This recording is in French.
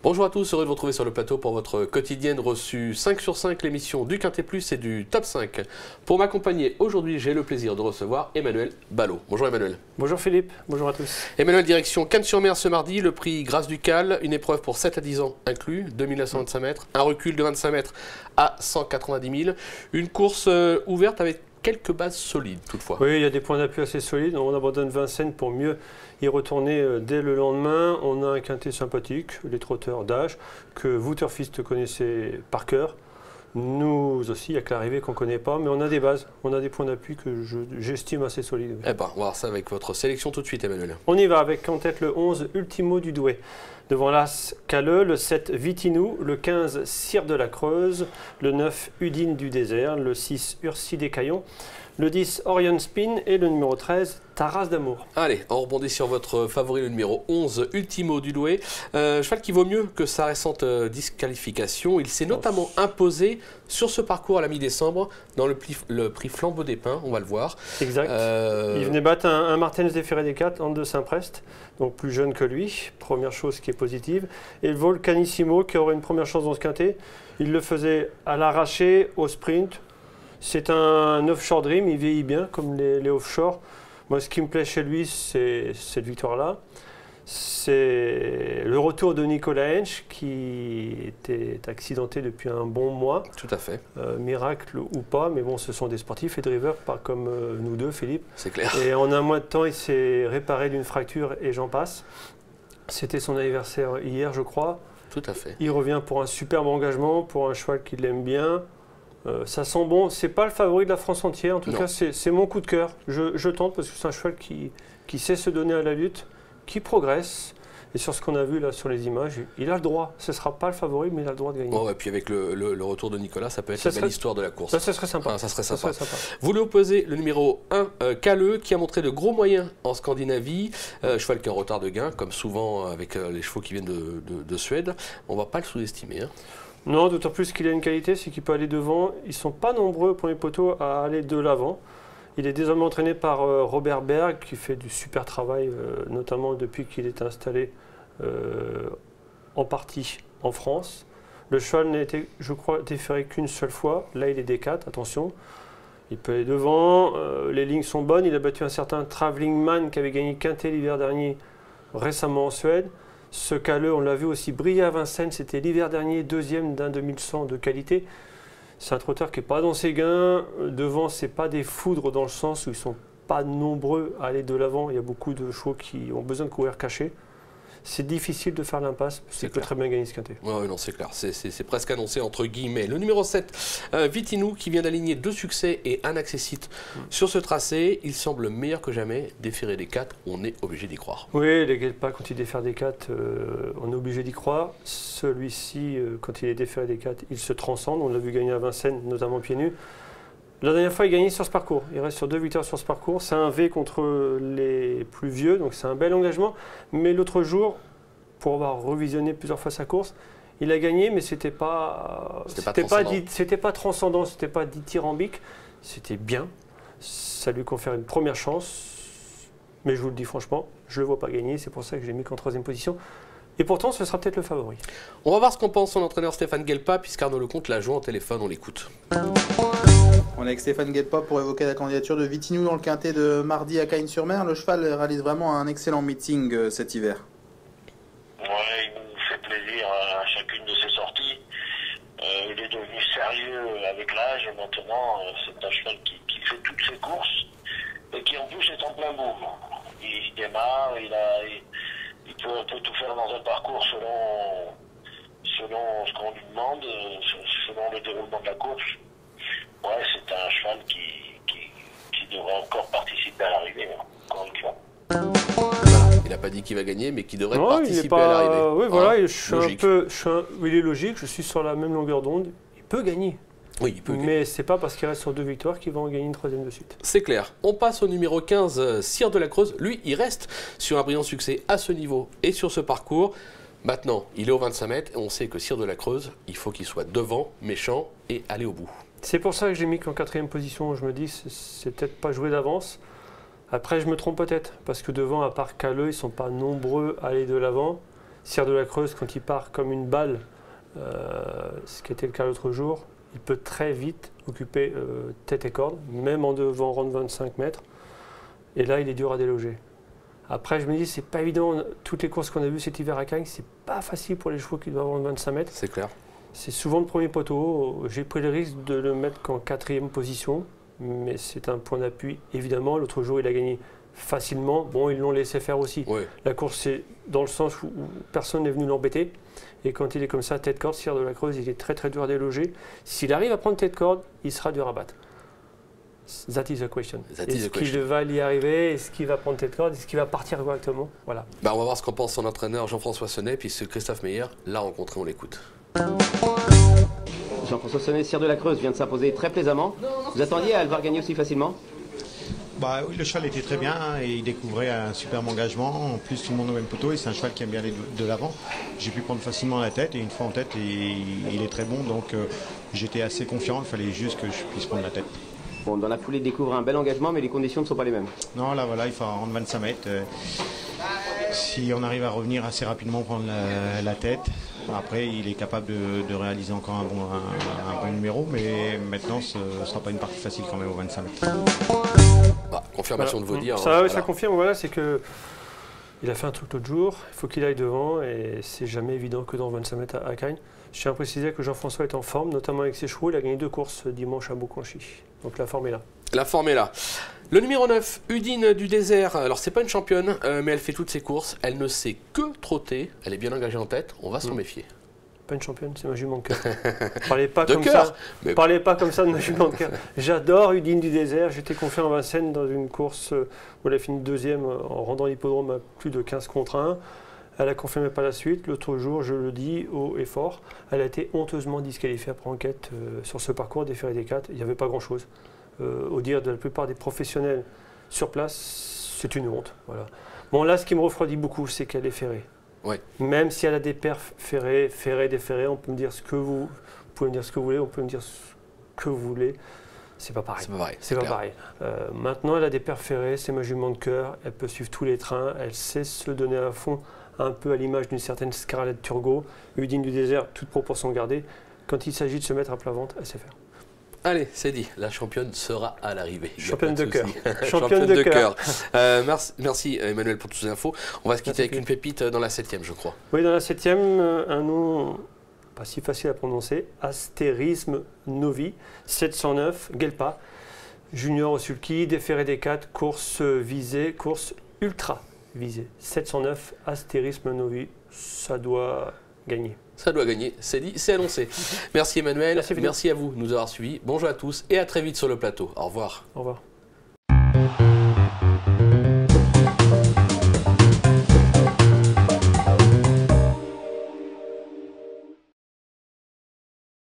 Bonjour à tous, heureux de vous retrouver sur le plateau pour votre quotidienne reçue 5 sur 5, l'émission du Quintet Plus et du Top 5. Pour m'accompagner aujourd'hui, j'ai le plaisir de recevoir Emmanuel Ballot. Bonjour Emmanuel. Bonjour Philippe, bonjour à tous. Emmanuel, direction Cannes-sur-Mer ce mardi, le prix Grâce du Cal, une épreuve pour 7 à 10 ans inclus, 2925 mètres, un recul de 25 mètres à 190 000, une course ouverte avec quelques bases solides toutefois. Oui, il y a des points d'appui assez solides. On abandonne Vincennes pour mieux y retourner dès le lendemain. On a un quintet sympathique, les trotteurs d'âge, que vous, turfistes, connaissez par cœur. Nous aussi, il n'y a que l'arrivée qu'on ne connaît pas, mais on a des bases, on a des points d'appui que j'estime assez solides. Eh ben, on va voir ça avec votre sélection tout de suite, Emmanuel. On y va avec en tête le 11, Ultimo du Douai. Devant l'As Calleux, le 7 Vitinou, le 15 Cire de la Creuse, le 9 Udine du Désert, le 6 Ursie des Caillons, le 10 Orion Spin et le numéro 13 Taras d'Amour. Allez, on rebondit sur votre favori, le numéro 11, Ultimo du Douai. Cheval qui vaut mieux que sa récente disqualification. Il s'est notamment imposé sur ce parcours à la mi-décembre dans le prix Flambeau des Pins, on va le voir. Exact. Il venait battre un Martens des Ferré des 4 en de Saint-Prest, donc plus jeune que lui, première chose qui est positive. Et le Volcanissimo qui aurait une première chance dans ce quintet, il le faisait à l'arraché, au sprint. C'est un offshore dream, il vieillit bien comme les offshore. Moi, ce qui me plaît chez lui, c'est cette victoire-là. C'est le retour de Nicolas Hensch qui était accidenté depuis un bon mois. Tout à fait. Miracle ou pas, mais bon, ce sont des sportifs et drivers, pas comme nous deux, Philippe. C'est clair. Et en un mois de temps, il s'est réparé d'une fracture et j'en passe. C'était son anniversaire hier, je crois. Tout à fait. Il revient pour un superbe engagement, pour un cheval qu'il aime bien. Ça sent bon. C'est pas le favori de la France entière. En tout cas, c'est mon coup de cœur. Je tente parce que c'est un cheval qui sait se donner à la lutte, qui progresse. Et sur ce qu'on a vu là sur les images, il a le droit. Ce ne sera pas le favori, mais il a le droit de gagner. Oh, et puis avec le retour de Nicolas, ça peut être la belle histoire de la course. Ça serait sympa. Ça serait sympa. Vous lui opposez le numéro 1, Calleux, qui a montré de gros moyens en Scandinavie. Cheval qui est en retard de gain, comme souvent avec les chevaux qui viennent de Suède. On ne va pas le sous-estimer. Hein. Non, d'autant plus qu'il a une qualité, c'est qu'il peut aller devant. Ils ne sont pas nombreux pour les poteaux à aller de l'avant. Il est désormais entraîné par Robert Berg, qui fait du super travail, notamment depuis qu'il est installé en partie en France. Le cheval n'a été, je crois, déféré qu'une seule fois. Là, il est D4, attention. Il peut aller devant, les lignes sont bonnes. Il a battu un certain Traveling Man qui avait gagné quintet l'hiver dernier, récemment en Suède. Ce Calleux, on l'a vu aussi briller à Vincennes, c'était l'hiver dernier, deuxième d'un 2100 de qualité. C'est un trotteur qui n'est pas dans ses gains. Devant, ce n'est pas des foudres dans le sens où ils ne sont pas nombreux à aller de l'avant. Il y a beaucoup de chevaux qui ont besoin de courir cachés. C'est difficile de faire l'impasse, c'est peut très bien gagner ce quintet. Oui, non, c'est clair, c'est presque annoncé entre guillemets. Le numéro 7, Vitinou, qui vient d'aligner 2 succès et un accessite sur ce tracé. Il semble meilleur que jamais. Déférer des 4, on est obligé d'y croire. Oui, les Guelpas, quand il défère des 4, on est obligé d'y croire. Celui-ci, quand il est déféré des 4, il se transcende. On l'a vu gagner à Vincennes, notamment pieds nus. La dernière fois, il gagnait sur ce parcours. Il reste sur 2 victoires sur ce parcours. C'est un V contre les plus vieux, donc c'est un bel engagement. Mais l'autre jour, pour avoir revisionné plusieurs fois sa course, il a gagné, mais c'était pas transcendant, c'était pas dithyrambique. C'était bien. Ça lui confère une première chance. Mais je vous le dis franchement, je ne le vois pas gagner. C'est pour ça que je l'ai mis qu'en 3e position. Et pourtant, ce sera peut-être le favori. On va voir ce qu'en pense son entraîneur Stéphane Guelpas, puisqu'Arnaud Lecomte l'a joué en téléphone. On l'écoute. On est avec Stéphane Guelpas pour évoquer la candidature de Vitinou dans le quintet de mardi à Cagnes-sur-Mer. Le cheval réalise vraiment un excellent meeting cet hiver. Ouais, il nous fait plaisir à chacune de ses sorties. Il est devenu sérieux avec l'âge et maintenant c'est un cheval qui fait toutes ses courses et qui en plus est en plein boom. Il démarre, il peut tout faire dans un parcours selon ce qu'on lui demande, selon le déroulement de la course. Ouais, c'est un cheval qui devrait encore participer à l'arrivée, encore une fois. Il n'a pas dit qu'il va gagner, mais qu'il devrait participer à l'arrivée. Oui, voilà, il est logique, je suis sur la même longueur d'onde. Il peut gagner. Oui, il peut gagner. Mais c'est pas parce qu'il reste sur 2 victoires qu'il va en gagner une 3e de suite. C'est clair. On passe au numéro 15, Cire de la Creuse. Lui, il reste sur un brillant succès à ce niveau et sur ce parcours. Maintenant, il est au 25 mètres et on sait que Cire de la Creuse, il faut qu'il soit devant, méchant et aller au bout. C'est pour ça que j'ai mis qu'en 4e position. Je me dis, c'est peut-être pas joué d'avance. Après, je me trompe peut-être, parce que devant, à part Calleux, ils ne sont pas nombreux à aller de l'avant. Cyr de la Creuse, quand il part comme une balle, ce qui était le cas l'autre jour, il peut très vite occuper tête et corde, même en devant rang de 25 mètres. Et là, il est dur à déloger. Après, je me dis, c'est pas évident. Toutes les courses qu'on a vues cet hiver à Cagnes, c'est pas facile pour les chevaux qui doivent avoir 25 mètres. C'est clair. C'est souvent le premier poteau. J'ai pris le risque de le mettre qu'en 4e position, mais c'est un point d'appui, évidemment. L'autre jour, il a gagné facilement. Bon, ils l'ont laissé faire aussi. Oui. La course, c'est dans le sens où personne n'est venu l'embêter. Et quand il est comme ça, tête corde, Cyr de la Creuse, il est très très dur à déloger. S'il arrive à prendre tête corde, il sera dur à battre. That is the question. Est-ce qu'il va y arriver? Est-ce qu'il va prendre tête corde? Est-ce qu'il va partir correctement? Voilà. Bah, on va voir ce qu'en pense son entraîneur Jean-François Sonnet, puis ce Christophe Meyer l'a rencontré, on l'écoute. Jean-François Sonnet, Cyr de la Creuse vient de s'imposer très plaisamment. Vous attendiez à le voir gagner aussi facilement? Bah, oui, le cheval était très bien et il découvrait un superbe engagement. En plus, tout le monde au même poteau et c'est un cheval qui aime bien aller de l'avant. J'ai pu prendre facilement la tête et une fois en tête, il est très bon. Donc j'étais assez confiant, il fallait juste que je puisse prendre la tête. Bon, dans la foulée, il découvre un bel engagement, mais les conditions ne sont pas les mêmes. Non, là, voilà, il faut rendre 25 mètres. Si on arrive à revenir assez rapidement, prendre la tête, après, il est capable de réaliser encore un bon numéro. Mais maintenant, ce ne sera pas une partie facile quand même aux 25 mètres. Bah, confirmation Voilà. de vos dires. Ça, Voilà. ça confirme, voilà, c'est que il a fait un truc l'autre jour, il faut qu'il aille devant et c'est jamais évident que dans 25 mètres à Cagnes. Je tiens à préciser que Jean-François est en forme, notamment avec ses chevaux. Il a gagné 2 courses dimanche à Beaucanchy. Donc la forme est là. La forme est là. Le numéro 9, Udine du Désert. Alors, c'est pas une championne, mais elle fait toutes ses courses. Elle ne sait que trotter. Elle est bien engagée en tête. On va s'en méfier. Pas une championne, c'est ma jument de cœur. Parlez pas De comme cœur, ça. mais- Parlez pas comme ça de ma jument de cœur. J'adore Udine du Désert. J'étais confié en Vincennes dans une course où elle a fini 2e en rendant l'hippodrome à plus de 15 contre 1. Elle a confirmé par la suite. L'autre jour, je le dis haut et fort, elle a été honteusement disqualifiée après enquête sur ce parcours des Ferré des 4. Il n'y avait pas grand-chose. Au dire de la plupart des professionnels sur place, c'est une honte. Voilà. Bon, là, ce qui me refroidit beaucoup, c'est qu'elle est ferrée. Ouais. Même si elle a des perfs ferrés, déferrés, on peut me dire ce que vous pouvez me dire ce que vous voulez, on peut me dire ce que vous voulez. C'est pas pareil. C'est pas pareil. C'est pas clair. pareil. Maintenant, elle a des perfs ferrés, c'est ma jument de cœur. Elle peut suivre tous les trains. Elle sait se donner à fond, un peu à l'image d'une certaine Scarlett Turgot. Udine du Désert, toute proportion gardée. Quand il s'agit de se mettre à plat ventre, elle sait faire. Allez, c'est dit. La championne sera à l'arrivée. Il y a Championne pas de cœur. souci. Championne de cœur. Merci Emmanuel pour toutes ces infos. On va se quitter avec Merci. une pépite dans la 7e, je crois. Oui, dans la 7e, un nom pas si facile à prononcer, Astérisme Novi, 709, Guelpa, junior au sulky, déféré des 4, course visée, course ultra visée. 709, Astérisme Novi, ça doit gagner. Ça doit gagner, c'est dit, c'est annoncé. Merci Emmanuel, Merci, Philippe. merci à vous de nous avoir suivis. Bonjour à tous et à très vite sur le plateau. Au revoir. Au revoir.